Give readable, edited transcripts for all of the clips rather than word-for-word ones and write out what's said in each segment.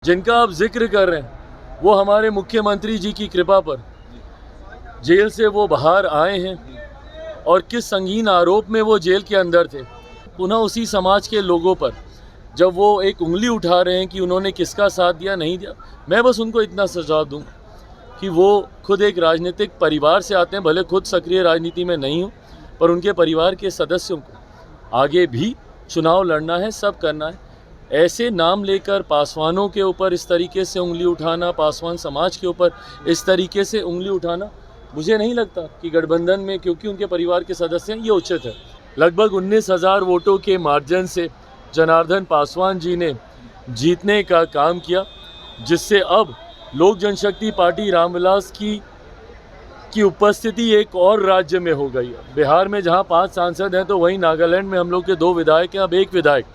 जिनका आप जिक्र कर रहे हैं वो हमारे मुख्यमंत्री जी की कृपा पर जेल से वो बाहर आए हैं और किस संगीन आरोप में वो जेल के अंदर थे। पुनः उसी समाज के लोगों पर जब वो एक उंगली उठा रहे हैं कि उन्होंने किसका साथ दिया नहीं दिया, मैं बस उनको इतना सुझाव दूँ कि वो खुद एक राजनीतिक परिवार से आते हैं, भले खुद सक्रिय राजनीति में नहीं हो, पर उनके परिवार के सदस्यों को आगे भी चुनाव लड़ना है, सब करना है। ऐसे नाम लेकर पासवानों के ऊपर इस तरीके से उंगली उठाना, पासवान समाज के ऊपर इस तरीके से उंगली उठाना, मुझे नहीं लगता कि गठबंधन में, क्योंकि उनके परिवार के सदस्य हैं, ये उचित है। लगभग 19,000 वोटों के मार्जिन से जनार्दन पासवान जी ने जीतने का काम किया, जिससे अब लोक जनशक्ति पार्टी रामविलास की उपस्थिति एक और राज्य में हो गई है। बिहार में जहां 5 सांसद हैं तो वहीं नागालैंड में हम लोग के 2 विधायक हैं, अब 1 विधायक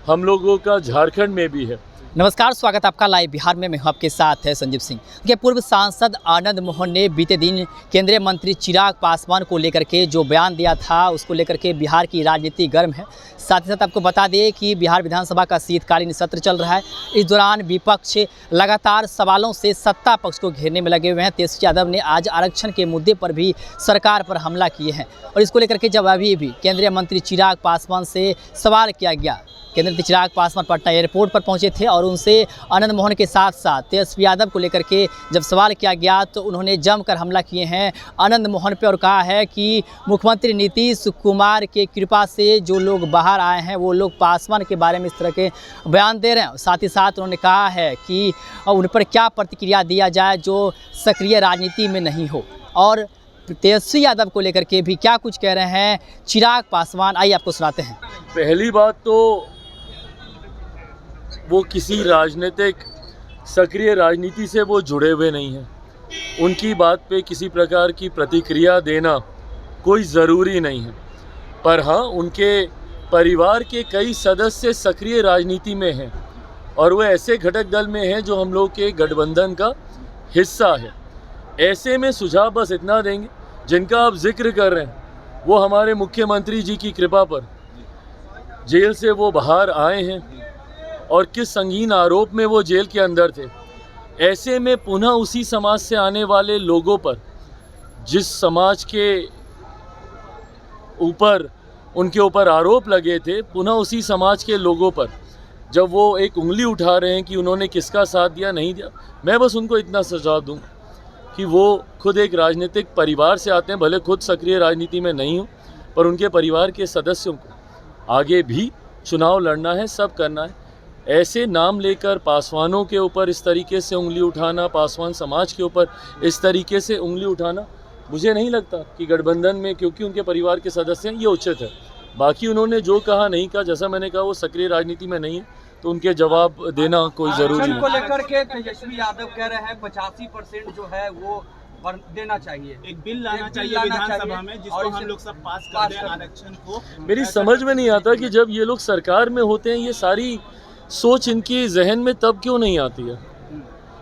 हम लोगों का झारखंड में भी है। नमस्कार, स्वागत आपका लाइव बिहार में। मैं हूं आपके साथ है संजीव सिंह। के पूर्व सांसद आनंद मोहन ने बीते दिन केंद्रीय मंत्री चिराग पासवान को लेकर के जो बयान दिया था, उसको लेकर के बिहार की राजनीति गर्म है। साथ ही साथ आपको बता दें कि बिहार विधानसभा का शीतकालीन सत्र चल रहा है। इस दौरान विपक्ष लगातार सवालों से सत्ता पक्ष को घेरने में लगे हुए हैं। तेजस्वी यादव ने आज आरक्षण के मुद्दे पर भी सरकार पर हमला किए हैं और इसको लेकर के जब अभी भी केंद्रीय मंत्री चिराग पासवान से सवाल किया गया, केंद्रीय मंत्री चिराग पासवान पटना एयरपोर्ट पर पहुंचे थे और उनसे आनंद मोहन के साथ साथ तेजस्वी यादव को लेकर के जब सवाल किया गया तो उन्होंने जमकर हमला किए हैं आनंद मोहन पे और कहा है कि मुख्यमंत्री नीतीश कुमार के कृपा से जो लोग बाहर आए हैं वो लोग पासवान के बारे में इस तरह के बयान दे रहे हैं। साथ ही साथ उन्होंने कहा है कि उन पर क्या प्रतिक्रिया दिया जाए जो सक्रिय राजनीति में नहीं हो। और तेजस्वी यादव को लेकर के भी क्या कुछ कह रहे हैं चिराग पासवान, आइए आपको सुनाते हैं। पहली बात तो वो किसी राजनीतिक सक्रिय राजनीति से वो जुड़े हुए नहीं हैं। उनकी बात पे किसी प्रकार की प्रतिक्रिया देना कोई ज़रूरी नहीं है, पर हाँ, उनके परिवार के कई सदस्य सक्रिय राजनीति में हैं और वो ऐसे घटक दल में हैं जो हम लोग के गठबंधन का हिस्सा है। ऐसे में सुझाव बस इतना देंगे, जिनका आप जिक्र कर रहे हैं वो हमारे मुख्यमंत्री जी की कृपा पर जेल से वो बाहर आए हैं और किस संगीन आरोप में वो जेल के अंदर थे। ऐसे में पुनः उसी समाज से आने वाले लोगों पर, जिस समाज के ऊपर उनके ऊपर आरोप लगे थे, पुनः उसी समाज के लोगों पर जब वो एक उंगली उठा रहे हैं कि उन्होंने किसका साथ दिया नहीं दिया, मैं बस उनको इतना सुझाव दूँ कि वो खुद एक राजनीतिक परिवार से आते हैं, भले खुद सक्रिय राजनीति में नहीं हो, पर उनके परिवार के सदस्यों को आगे भी चुनाव लड़ना है, सब करना है। ऐसे नाम लेकर पासवानों के ऊपर इस तरीके से उंगली उठाना, पासवान समाज के ऊपर इस तरीके से उंगली उठाना, मुझे नहीं लगता कि गठबंधन में, क्योंकि उनके परिवार के सदस्य हैं, ये उचित है। बाकी उन्होंने जो कहा नहीं कहा, जैसा मैंने कहा, वो सक्रिय राजनीति में नहीं है, तो उनके जवाब देना कोई ज़रूरी नहीं। को लेकर के तेजस्वी यादव कह रहे हैं 85% जो है वो देना चाहिए, एक बिल लाना चाहिए विधानसभा में जिसको हम लोग सब पास कर दें आरक्षण को। मेरी समझ में नहीं आता कि जब ये लोग सरकार में होते हैं, ये सारी सोच इनकी जहन में तब क्यों नहीं आती है।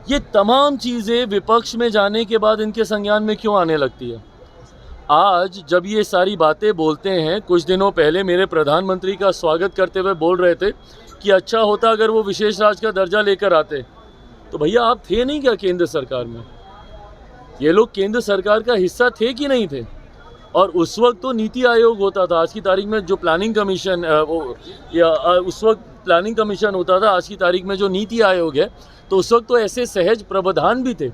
ये तमाम चीज़ें विपक्ष में जाने के बाद इनके संज्ञान में क्यों आने लगती है। आज जब ये सारी बातें बोलते हैं, कुछ दिनों पहले मेरे प्रधानमंत्री का स्वागत करते हुए बोल रहे थे कि अच्छा होता अगर वो विशेष राज्य का दर्जा लेकर आते। तो भैया, आप थे नहीं क्या केंद्र सरकार में? ये लोग केंद्र सरकार का हिस्सा थे कि नहीं थे? और उस वक्त तो नीति आयोग होता था, आज की तारीख में जो प्लानिंग कमीशन उस वक्त प्लानिंग कमीशन होता था, आज की तारीख में जो नीति आयोग है, तो उस वक्त तो ऐसे सहज प्रावधान भी थे।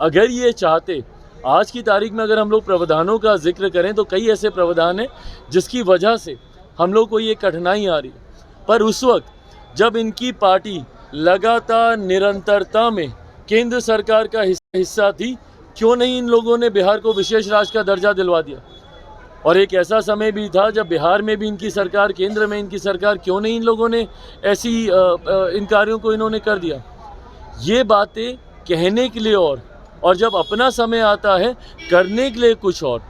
अगर ये चाहते, आज की तारीख में अगर हम लोग प्रावधानों का जिक्र करें तो कई ऐसे प्रावधान हैं जिसकी वजह से हम लोग को ये कठिनाई आ रही है। पर उस वक्त जब इनकी पार्टी लगातार निरंतरता में केंद्र सरकार का हिस्सा थी, क्यों नहीं इन लोगों ने बिहार को विशेष राज्य का दर्जा दिलवा दिया? और एक ऐसा समय भी था जब बिहार में भी इनकी सरकार, केंद्र में इनकी सरकार, क्यों नहीं इन लोगों ने ऐसी इन कार्यों को इन्होंने कर दिया? ये बातें कहने के लिए और जब अपना समय आता है करने के लिए कुछ और।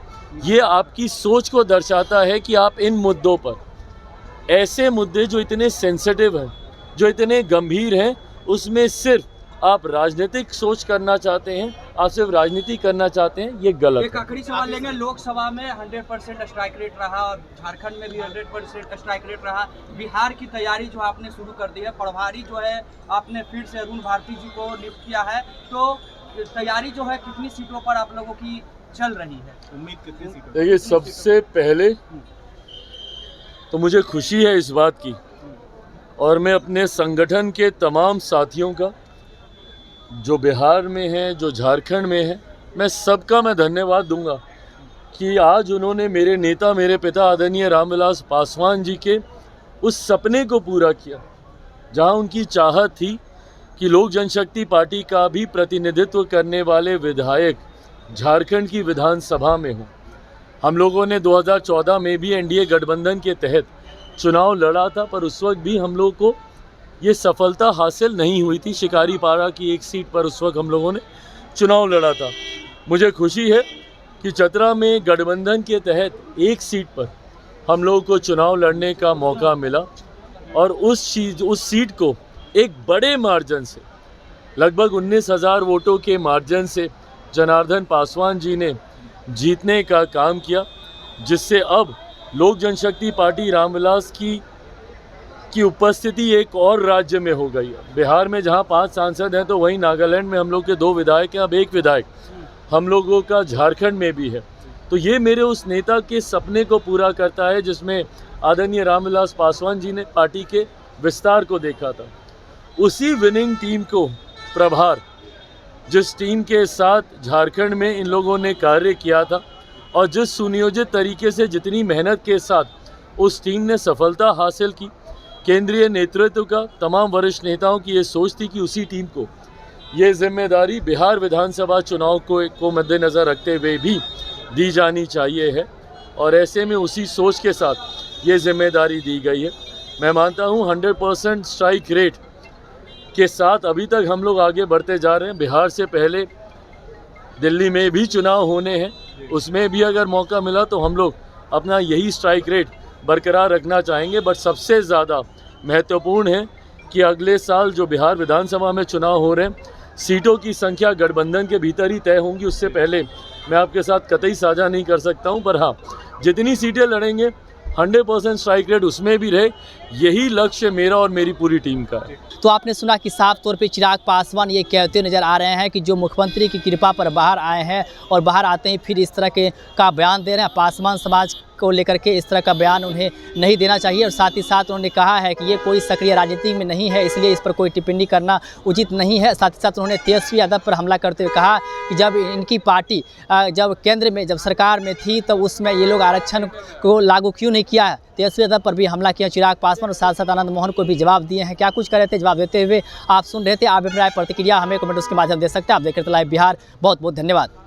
ये आपकी सोच को दर्शाता है कि आप इन मुद्दों पर, ऐसे मुद्दे जो इतने सेंसिटिव हैं, जो इतने गंभीर हैं, उसमें सिर्फ आप राजनीतिक सोच करना चाहते हैं, आप सिर्फ राजनीति करना चाहते हैं, ये गलत एक है। आखिरी सवाल लेंगे। लोकसभा में 100% स्ट्राइक रेट रहा और झारखंड में भी 100% स्ट्राइक रेट रहा। बिहार की तैयारी जो आपने शुरू कर दी है, प्रभारी जो है आपने फिर से अरुण भारती जी को नियुक्त किया है, तो तैयारी जो है कितनी सीटों पर आप लोगों की चल रही है? उम्मीद कितनी सीटों? देखिए, सबसे पहले तो मुझे खुशी है इस बात की, और मैं अपने संगठन के तमाम साथियों का, जो बिहार में हैं, जो झारखंड में हैं, मैं सबका मैं धन्यवाद दूंगा कि आज उन्होंने मेरे नेता, मेरे पिता आदरणीय रामविलास पासवान जी के उस सपने को पूरा किया, जहां उनकी चाहत थी कि लोक जनशक्ति पार्टी का भी प्रतिनिधित्व करने वाले विधायक झारखंड की विधानसभा में हों। हम लोगों ने 2014 में भी एनडीए गठबंधन के तहत चुनाव लड़ा था, पर उस वक्त भी हम लोग को ये सफलता हासिल नहीं हुई थी। शिकारीपाड़ा की एक सीट पर उस वक्त हम लोगों ने चुनाव लड़ा था। मुझे खुशी है कि चतरा में गठबंधन के तहत एक सीट पर हम लोगों को चुनाव लड़ने का मौका मिला, और उस सीट को एक बड़े मार्जिन से, लगभग 19,000 वोटों के मार्जिन से जनार्दन पासवान जी ने जीतने का काम किया, जिससे अब लोक जनशक्ति पार्टी रामविलास की उपस्थिति एक और राज्य में हो गई है। बिहार में जहां 5 सांसद हैं, तो वहीं नागालैंड में हम लोग के 2 विधायक हैं, अब 1 विधायक हम लोगों का झारखंड में भी है। तो ये मेरे उस नेता के सपने को पूरा करता है, जिसमें आदरणीय रामविलास पासवान जी ने पार्टी के विस्तार को देखा था। उसी विनिंग टीम को प्रभार, जिस टीम के साथ झारखंड में इन लोगों ने कार्य किया था, और जिस सुनियोजित तरीके से, जितनी मेहनत के साथ उस टीम ने सफलता हासिल की, केंद्रीय नेतृत्व का, तमाम वरिष्ठ नेताओं की ये सोच थी कि उसी टीम को ये जिम्मेदारी बिहार विधानसभा चुनाव को मद्देनज़र रखते हुए भी दी जानी चाहिए है, और ऐसे में उसी सोच के साथ ये जिम्मेदारी दी गई है। मैं मानता हूँ 100% स्ट्राइक रेट के साथ अभी तक हम लोग आगे बढ़ते जा रहे हैं। बिहार से पहले दिल्ली में भी चुनाव होने हैं, उसमें भी अगर मौका मिला तो हम लोग अपना यही स्ट्राइक रेट बरकरार रखना चाहेंगे। बट सबसे ज़्यादा महत्वपूर्ण है कि अगले साल जो बिहार विधानसभा में चुनाव हो रहे हैं, सीटों की संख्या गठबंधन के भीतर ही तय होंगी। उससे पहले मैं आपके साथ कतई साझा नहीं कर सकता हूं, पर हाँ, जितनी सीटें लड़ेंगे 100% स्ट्राइक रेट उसमें भी रहे, यही लक्ष्य मेरा और मेरी पूरी टीम का है। तो आपने सुना कि साफ तौर पे चिराग पासवान ये कहते नज़र आ रहे हैं कि जो मुख्यमंत्री की कृपा पर बाहर आए हैं, और बाहर आते ही फिर इस तरह का बयान दे रहे हैं। पासवान समाज को लेकर के इस तरह का बयान उन्हें नहीं देना चाहिए, और साथ ही साथ उन्होंने कहा है कि ये कोई सक्रिय राजनीति में नहीं है, इसलिए इस पर कोई टिप्पणी करना उचित नहीं है। साथ ही साथ उन्होंने तेजस्वी यादव पर हमला करते हुए कहा कि जब इनकी पार्टी जब केंद्र में जब सरकार में थी, तो उसमें ये लोग आरक्षण को लागू क्यों नहीं किया है। तेजस्वी यादव पर भी हमला किया चिराग पासवान, और साथ साथ आनंद मोहन को भी जवाब दिए हैं। क्या कुछ कर रहे थे, जवाब देते हुए आप सुन रहे थे। आप अपनी राय प्रतिक्रिया हमें कमेंट्स के माध्यम दे सकते हैं। आप देख रहे थे लाइव बिहार। बहुत बहुत धन्यवाद।